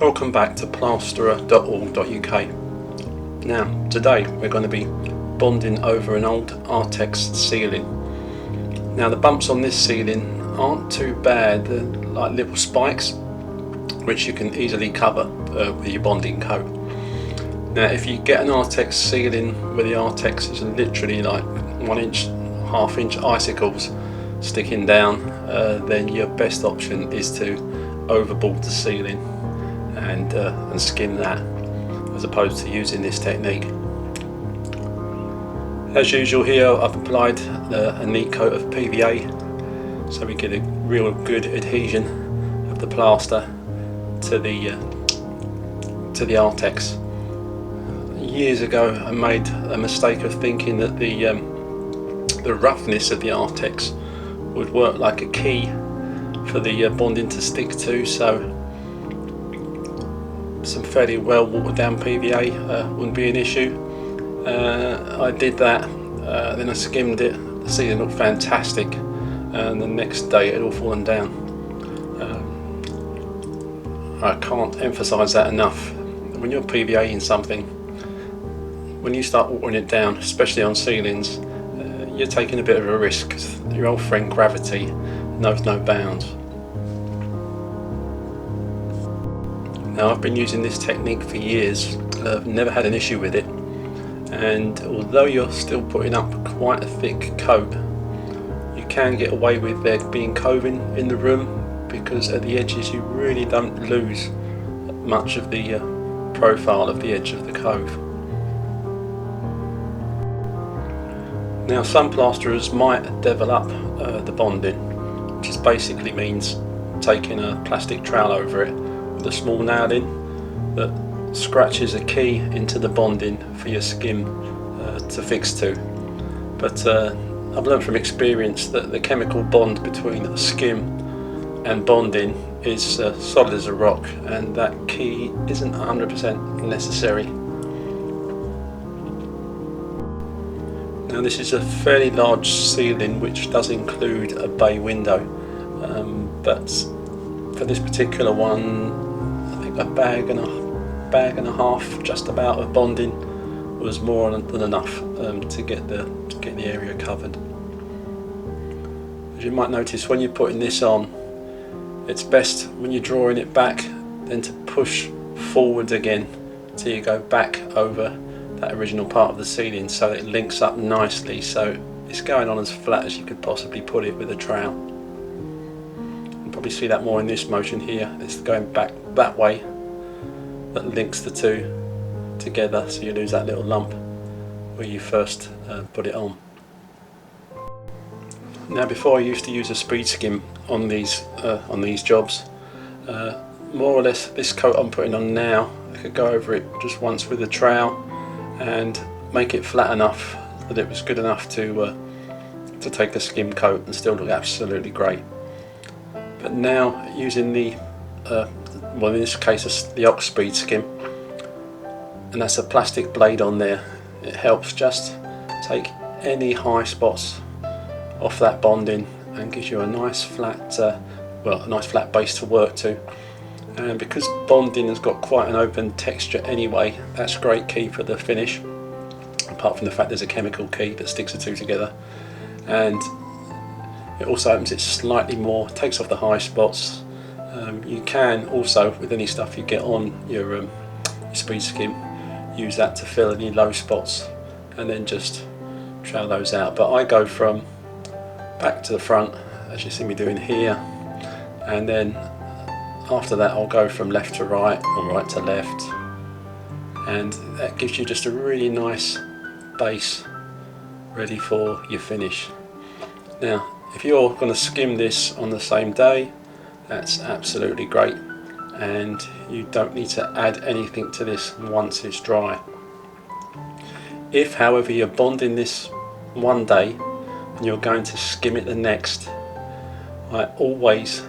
Welcome back to Plasterer.org.uk. Now, today we're going to be bonding over an old Artex ceiling. Now, the bumps on this ceiling aren't too bad. They're like little spikes which you can easily cover with your bonding coat. Now, if you get an Artex ceiling where the Artex is literally like 1 inch, half-inch icicles sticking down, then your best option is to overboard the ceiling and skim that, as opposed to using this technique. As usual here, I've applied a neat coat of PVA so we get a real good adhesion of the plaster to the Artex. Years ago I made a mistake of thinking that the roughness of the Artex would work like a key for the bonding to stick to, so some fairly well watered down PVA wouldn't be an issue. I did that, then I skimmed it. The ceiling looked fantastic, and the next day it had all fallen down. I can't emphasise that enough. When you're PVAing something, when you start watering it down, especially on ceilings, you're taking a bit of a risk, because your old friend gravity knows no bounds. Now, I've been using this technique for years. I've never had an issue with it, and although you're still putting up quite a thick coat, you can get away with there being coving in the room, because at the edges you really don't lose much of the profile of the edge of the cove. Now, some plasterers might devil up the bonding, which just basically means taking a plastic trowel over it with a small nail in that scratches a key into the bonding for your skim to fix to. But I've learned from experience that the chemical bond between skim and bonding is solid as a rock, and that key isn't 100% necessary. Now, this is a fairly large ceiling which does include a bay window, but for this particular one, I think a bag and a half just about of bonding was more than enough to get the area covered. As you might notice, when you're putting this on, it's best when you're drawing it back then to push forward again till you go back over that original part of the ceiling, so it links up nicely, so it's going on as flat as you could possibly put it with a trowel. You'll probably see that more in this motion here. It's going back that way that links the two together, so you lose that little lump where you first put it on. Now, before I used to use a speed skim on these jobs. More or less this coat I'm putting on now, I could go over it just once with a trowel and make it flat enough that it was good enough to take a skim coat and still look absolutely great. But now, using the well, in this case the Ox Speed Skim, and that's a plastic blade on there, it helps just take any high spots off that bonding and gives you a nice flat base to work to. And because bonding has got quite an open texture anyway, that's a great key for the finish, apart from the fact there's a chemical key that sticks the two together, and it also opens it slightly more, takes off the high spots. You can also, with any stuff you get on your speed skim, use that to fill any low spots and then just trowel those out. But I go from back to the front, as you see me doing here, and then after that I'll go from left to right or right to left, and that gives you just a really nice base ready for your finish. Now, if you're going to skim this on the same day, that's absolutely great, and you don't need to add anything to this once it's dry. If, however, you're bonding this one day and you're going to skim it the next, I always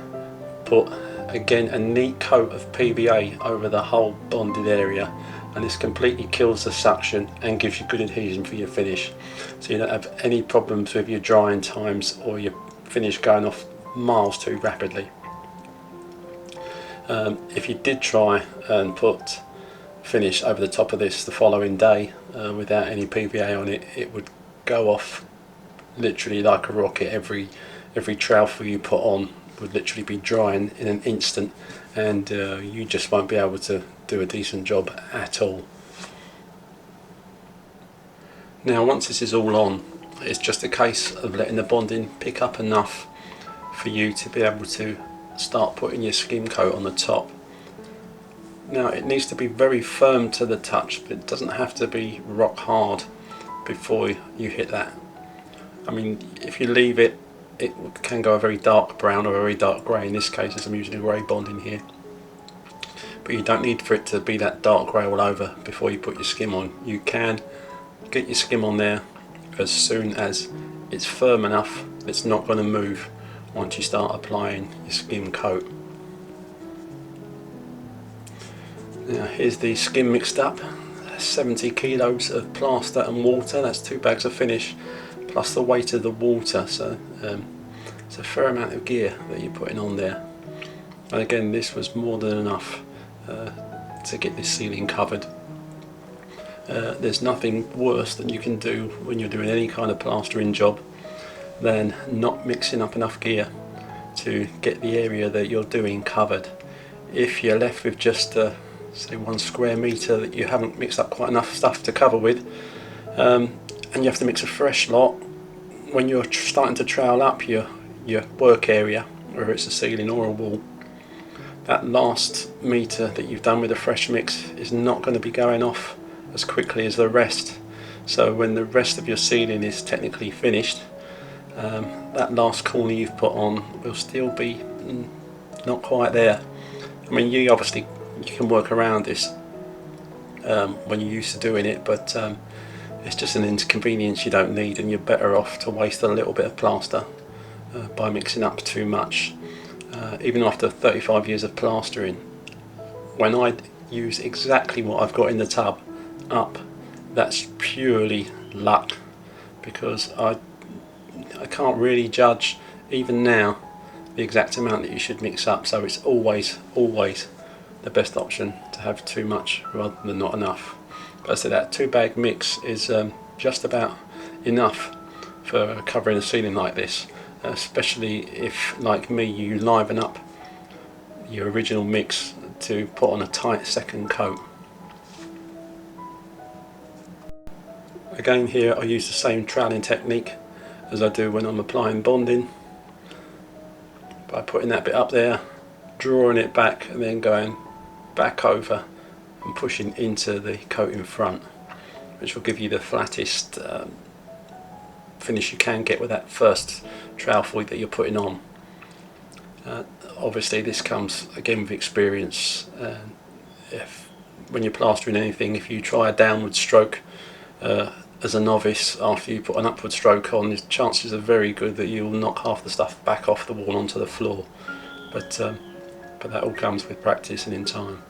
put again a neat coat of PVA over the whole bonded area, and this completely kills the suction and gives you good adhesion for your finish, so you don't have any problems with your drying times or your finish going off miles too rapidly. If you did try and put finish over the top of this the following day without any PVA on it, it would go off literally like a rocket. Every trowel you put on would literally be drying in an instant, and you just won't be able to do a decent job at all. Now once this is all on, it's just a case of letting the bonding pick up enough for you to be able to start putting your skim coat on the top. Now it needs to be very firm to the touch, but it doesn't have to be rock hard before you hit that. I mean, if you leave it, it can go a very dark brown or a very dark grey. In this case, as I'm using a grey bonding here, but you don't need for it to be that dark grey all over before you put your skim on. You can get your skim on there as soon as it's firm enough it's not going to move once you start applying your skim coat. Now here's the skim mixed up. 70 kilos of plaster and water, that's 2 bags of finish plus the weight of the water, so it's a fair amount of gear that you're putting on there. And again, this was more than enough to get this ceiling covered. There's nothing worse than you can do when you're doing any kind of plastering job than not mixing up enough gear to get the area that you're doing covered. If you're left with just say 1 square metre that you haven't mixed up quite enough stuff to cover with, and you have to mix a fresh lot when you're starting to trowel up your work area, whether it's a ceiling or a wall, that last metre that you've done with a fresh mix is not going to be going off as quickly as the rest. So when the rest of your ceiling is technically finished, that last corner you've put on will still be not quite there. I mean, you can work around this when you're used to doing it, but it's just an inconvenience you don't need, and you're better off to waste a little bit of plaster by mixing up too much. Even after 35 years of plastering, when I use exactly what I've got in the tub up, that's purely luck, because I can't really judge even now the exact amount that you should mix up, so it's always the best option to have too much rather than not enough. But so that 2 bag mix is just about enough for covering a ceiling like this, especially if, like me, you liven up your original mix to put on a tight second coat. Again, here I use the same troweling technique as I do when I'm applying bonding, by putting that bit up there, drawing it back, and then going back over and pushing into the coat in front, which will give you the flattest finish you can get with that first trowel foil that you're putting on. Obviously this comes again with experience. When you're plastering anything, if you try a downward stroke as a novice after you put an upward stroke on, the chances are very good that you'll knock half the stuff back off the wall onto the floor, but that all comes with practice and in time.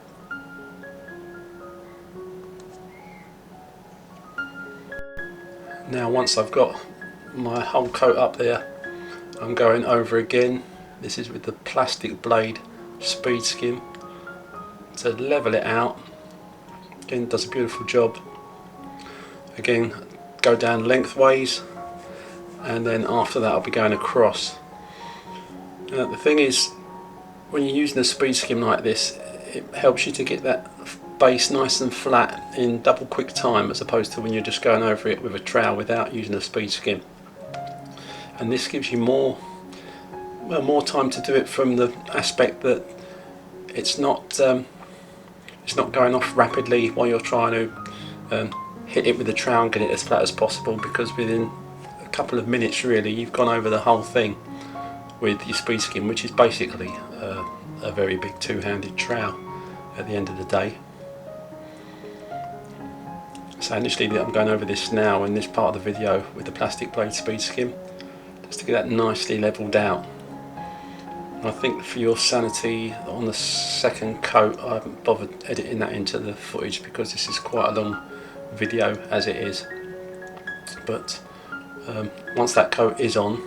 Now once I've got my whole coat up there, I'm going over again. This is with the plastic blade speed skim to level it out. Again, does a beautiful job. Again, go down lengthways, and then after that I'll be going across. The thing is, when you're using a speed skim like this, it helps you to get that base nice and flat in double quick time, as opposed to when you're just going over it with a trowel without using a speed skim. And this gives you more time to do it from the aspect that it's not going off rapidly while you're trying to hit it with the trowel and get it as flat as possible, because within a couple of minutes really you've gone over the whole thing with your speed skim, which is basically a very big two-handed trowel at the end of the day. So initially I'm going over this now in this part of the video with the plastic blade speed skim, just to get that nicely levelled out. And I think for your sanity, on the second coat I haven't bothered editing that into the footage because this is quite a long video as it is. But once that coat is on,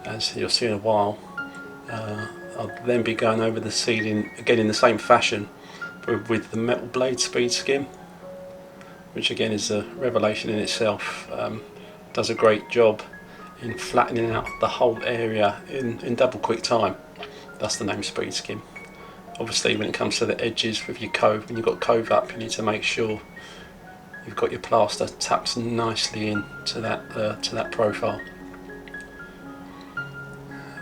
as you'll see in a while, I'll then be going over the sealing again in the same fashion, but with the metal blade speed skim, which again is a revelation in itself. Does a great job in flattening out the whole area in double quick time. That's the name speed skim. Obviously when it comes to the edges with your cove, when you've got cove up, you need to make sure you've got your plaster tucked nicely in to that profile.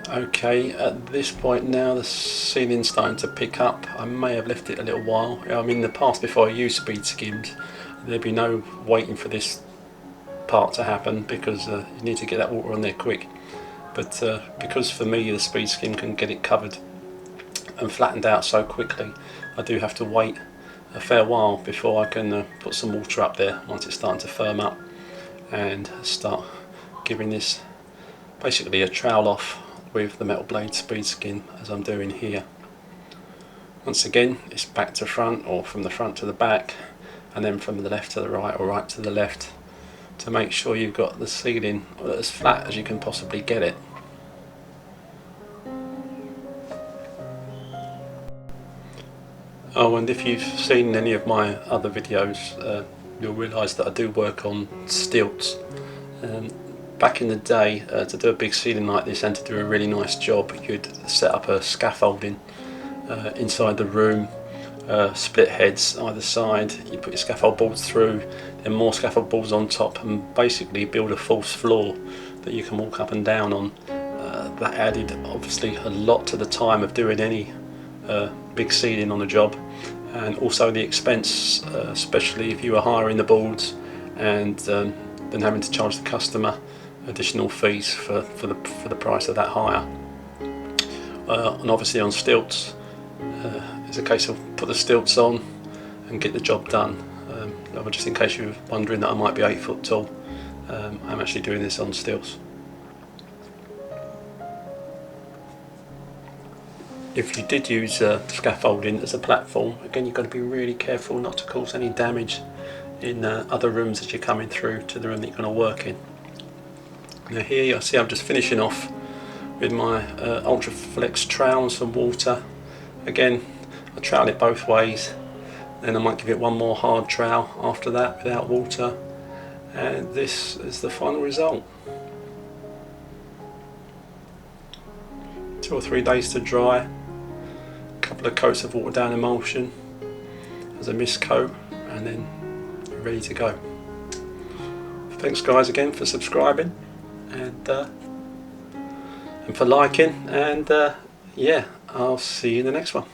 Okay, at this point now the sealing's starting to pick up. I may have left it a little while. I mean, in the past, before I used speed skims, there'd be no waiting for this part to happen, because you need to get that water on there quick. But because for me the speed skim can get it covered and flattened out so quickly, I do have to wait a fair while before I can put some water up there once it's starting to firm up, and start giving this basically a trowel off with the metal blade speed skim, as I'm doing here. Once again, it's back to front, or from the front to the back, and then from the left to the right, or right to the left, to make sure you've got the sealing as flat as you can possibly get it. Oh, and if you've seen any of my other videos, you'll realise that I do work on stilts. Back in the day, to do a big ceiling like this and to do a really nice job, you'd set up a scaffolding inside the room, split heads either side. You put your scaffold boards through, then more scaffold boards on top, and basically build a false floor that you can walk up and down on. That added obviously a lot to the time of doing any big ceiling on a job, and also the expense, especially if you were hiring the boards and then having to charge the customer additional fees for the price of that hire. And obviously on stilts, it's a case of put the stilts on and get the job done. Just in case you're wondering that I might be 8 foot tall, I'm actually doing this on stilts. If you did use scaffolding as a platform, again you've got to be really careful not to cause any damage in other rooms that you're coming through to the room that you're going to work in. Now here you'll see I'm just finishing off with my Ultra Flex trowel and some water. Again, I trowel it both ways, then I might give it one more hard trowel after that without water, and this is the final result. 2 or 3 days to dry, a couple of coats of water down emulsion as a mist coat, and then ready to go. Thanks guys again for subscribing and for liking, and yeah, I'll see you in the next one.